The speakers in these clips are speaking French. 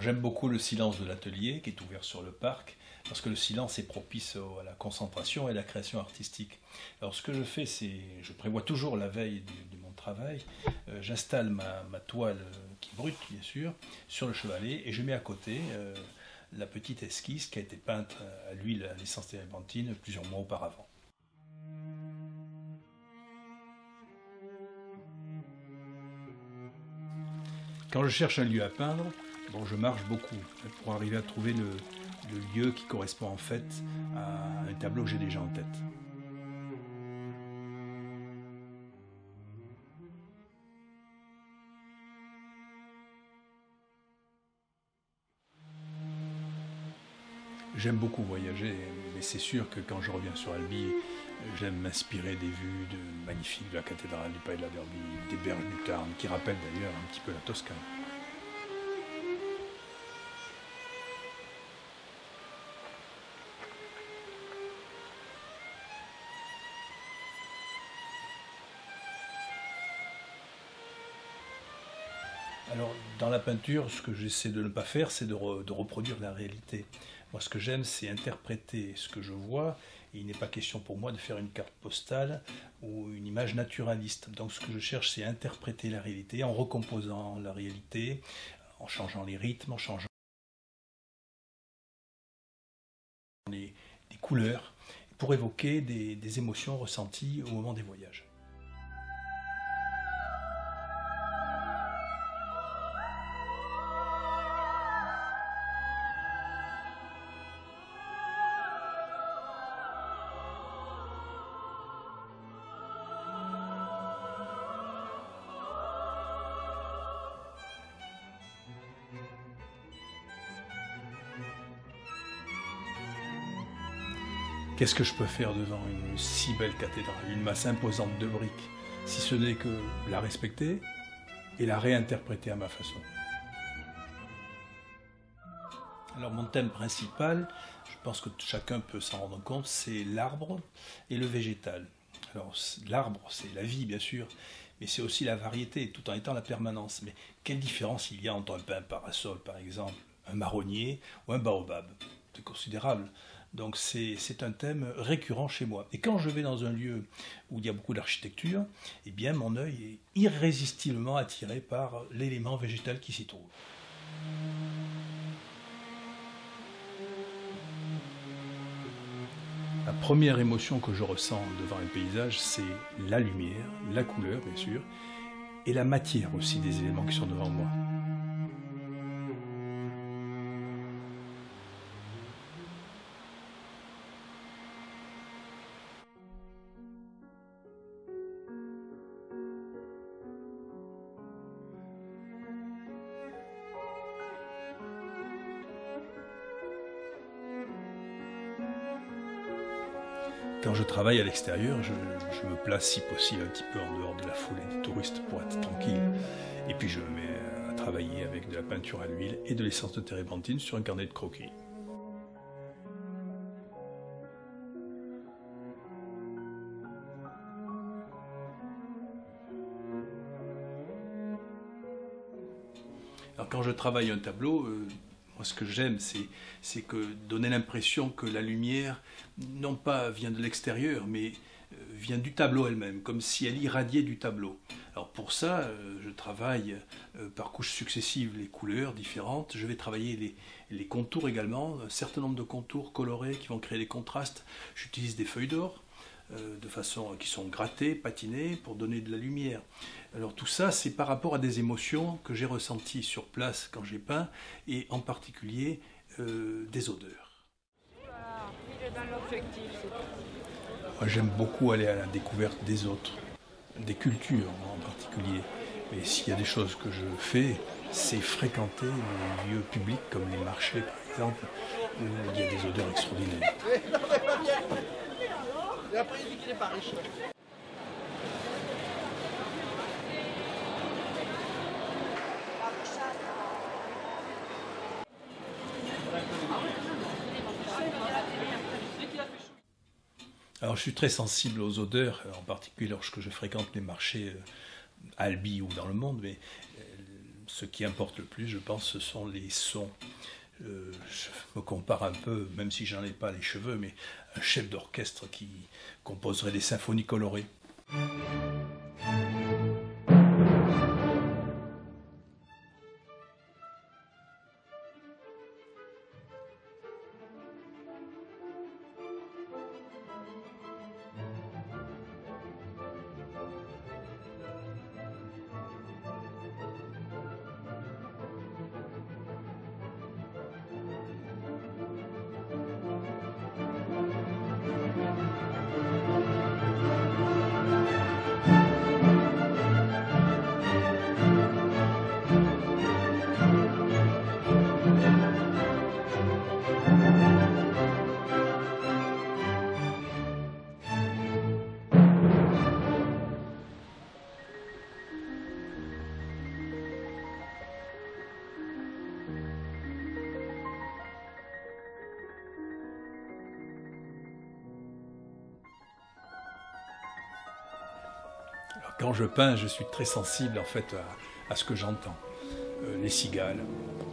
J'aime beaucoup le silence de l'atelier qui est ouvert sur le parc, parce que le silence est propice à la concentration et à la création artistique. Alors ce que je fais, c'est, je prévois toujours la veille de mon travail, j'installe ma toile qui est brute bien sûr, sur le chevalet, et je mets à côté la petite esquisse qui a été peinte à l'huile à l'essence térébenthine plusieurs mois auparavant. Quand je cherche un lieu à peindre, bon, je marche beaucoup pour arriver à trouver le lieu qui correspond en fait à un tableau que j'ai déjà en tête. J'aime beaucoup voyager, mais c'est sûr que quand je reviens sur Albi, j'aime m'inspirer des vues magnifiques de la cathédrale du Palais de la Verbi, des berges du Tarn, qui rappellent d'ailleurs un petit peu la Toscane. Alors, dans la peinture, ce que j'essaie de ne pas faire, c'est de reproduire la réalité. Moi, ce que j'aime, c'est interpréter ce que je vois. Et il n'est pas question pour moi de faire une carte postale ou une image naturaliste. Donc, ce que je cherche, c'est interpréter la réalité en recomposant la réalité, en changeant les rythmes, en changeant les couleurs, pour évoquer des émotions ressenties au moment des voyages. Qu'est-ce que je peux faire devant une si belle cathédrale, une masse imposante de briques, si ce n'est que la respecter et la réinterpréter à ma façon. Alors mon thème principal, je pense que chacun peut s'en rendre compte, c'est l'arbre et le végétal. Alors l'arbre, c'est la vie bien sûr, mais c'est aussi la variété, tout en étant la permanence. Mais quelle différence il y a entre un pin parasol par exemple, un marronnier ou un baobab? C'est considérable. Donc c'est un thème récurrent chez moi. Et quand je vais dans un lieu où il y a beaucoup d'architecture, eh bien mon œil est irrésistiblement attiré par l'élément végétal qui s'y trouve. La première émotion que je ressens devant un paysage, c'est la lumière, la couleur bien sûr, et la matière aussi des éléments qui sont devant moi. Quand je travaille à l'extérieur, je me place si possible un petit peu en dehors de la foulée des touristes pour être tranquille. Et puis je me mets à travailler avec de la peinture à l'huile et de l'essence de térébenthine sur un carnet de croquis. Alors quand je travaille un tableau, moi ce que j'aime, c'est que donner l'impression que la lumière, non pas vient de l'extérieur, mais vient du tableau elle-même, comme si elle irradiait du tableau. Alors pour ça, je travaille par couches successives les couleurs différentes. Je vais travailler les contours également, un certain nombre de contours colorés qui vont créer des contrastes. J'utilise des feuilles d'or de façon qui sont grattées, patinées pour donner de la lumière. Alors tout ça, c'est par rapport à des émotions que j'ai ressenties sur place quand j'ai peint, et en particulier des odeurs. Voilà, il est dans l'objectif. Moi, j'aime beaucoup aller à la découverte des autres, des cultures en particulier. Et s'il y a des choses que je fais, c'est fréquenter les lieux publics comme les marchés par exemple, où il y a des odeurs extraordinaires. Et après il dit qu'il n'est pas riche. Alors je suis très sensible aux odeurs, en particulier lorsque je fréquente les marchés à Albi ou dans le monde, mais ce qui importe le plus, je pense, ce sont les sons. Je me compare un peu, même si j'en ai pas les cheveux, mais un chef d'orchestre qui composerait des symphonies colorées. Alors, quand je peins, je suis très sensible en fait à ce que j'entends. Les cigales,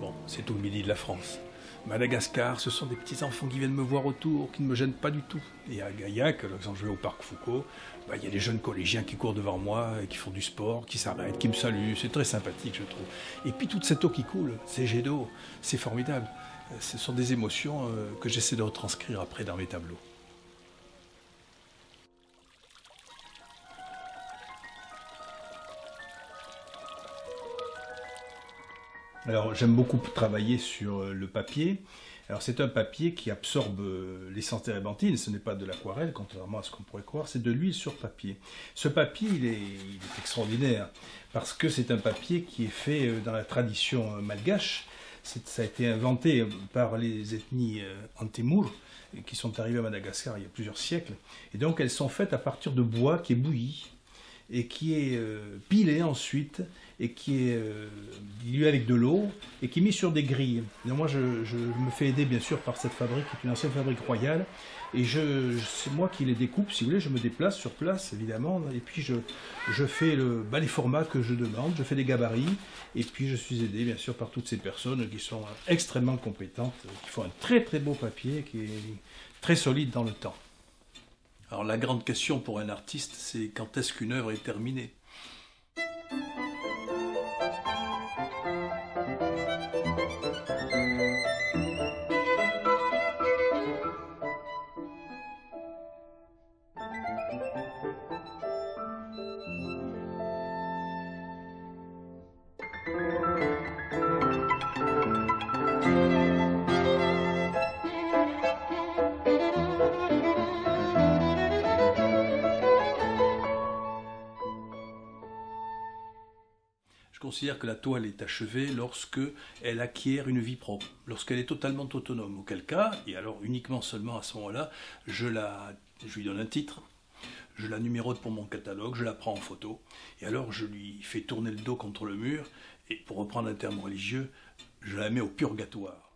bon, c'est tout le midi de la France. Madagascar, ce sont des petits enfants qui viennent me voir autour, qui ne me gênent pas du tout. Et à Gaillac, quand je vais au parc Foucault, il y a des jeunes collégiens qui courent devant moi, et qui font du sport, qui s'arrêtent, qui me saluent. C'est très sympathique, je trouve. Et puis toute cette eau qui coule, ces jets d'eau, c'est formidable. Ce sont des émotions que j'essaie de retranscrire après dans mes tableaux. Alors j'aime beaucoup travailler sur le papier. Alors c'est un papier qui absorbe l'essence térébenthine, ce n'est pas de l'aquarelle, contrairement à ce qu'on pourrait croire, c'est de l'huile sur papier. Ce papier, il est extraordinaire, parce que c'est un papier qui est fait dans la tradition malgache. Ça a été inventé par les ethnies Antémour, qui sont arrivées à Madagascar il y a plusieurs siècles. Et donc elles sont faites à partir de bois qui est bouilli, et qui est pilé ensuite, et qui est dilué avec de l'eau, et qui est mis sur des grilles. Et moi, je me fais aider, bien sûr, par cette fabrique, qui est une ancienne fabrique royale, et c'est moi qui les découpe, si vous voulez, je me déplace sur place, évidemment, et puis je fais les formats que je demande, je fais des gabarits, et puis je suis aidé, bien sûr, par toutes ces personnes qui sont extrêmement compétentes, qui font un très très beau papier, qui est très solide dans le temps. Alors la grande question pour un artiste, c'est quand est-ce qu'une œuvre est terminée ? Je considère que la toile est achevée lorsque elle acquiert une vie propre, lorsqu'elle est totalement autonome. Auquel cas, et alors uniquement seulement à ce moment-là, je lui donne un titre, je la numérote pour mon catalogue, je la prends en photo, et alors je lui fais tourner le dos contre le mur, et pour reprendre un terme religieux, je la mets au purgatoire.